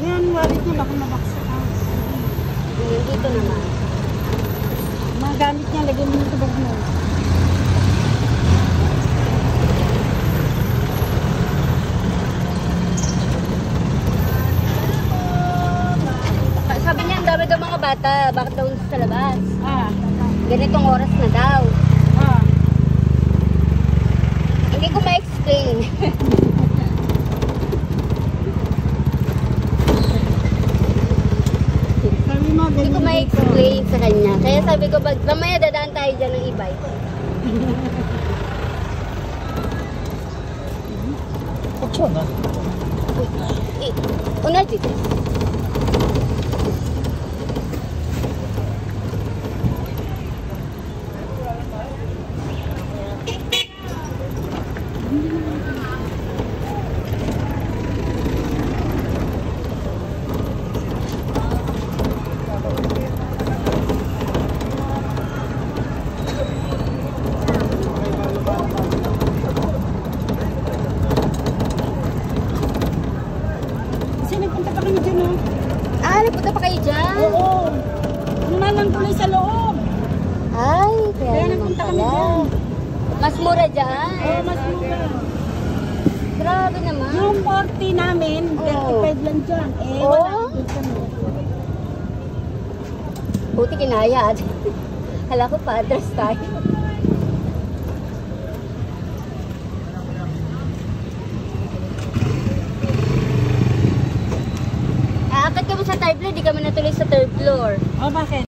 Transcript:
Yan, warit niya, baka mabaksak. Dito naman. Mga gamit niya, lagyan mo sa bag mo. Sabi niya, ang dami daw mga bata. Bakit daw sa labas? Ganitong oras na daw. Hindi ko ma-explain. Hindi ko ma-explain sa kanya. Kaya sabi ko, mamaya dadaan tayo dyan ng e-bike. Kacau na? Una dito. Nagpunta pa kayo dyan, oh? Oo. Ano na lang tuloy sa loob. Ay, kaya nagpunta kami dyan. Mas mura dyan. Oo, mas mura. Grabe naman. Yung 40 namin, 35 lang dyan. Wala dito kami. Buti kinaya. Hala ko pa, address tayo. Aakit kami sa third floor, di kami natuloy sa third floor. Oh, bakit?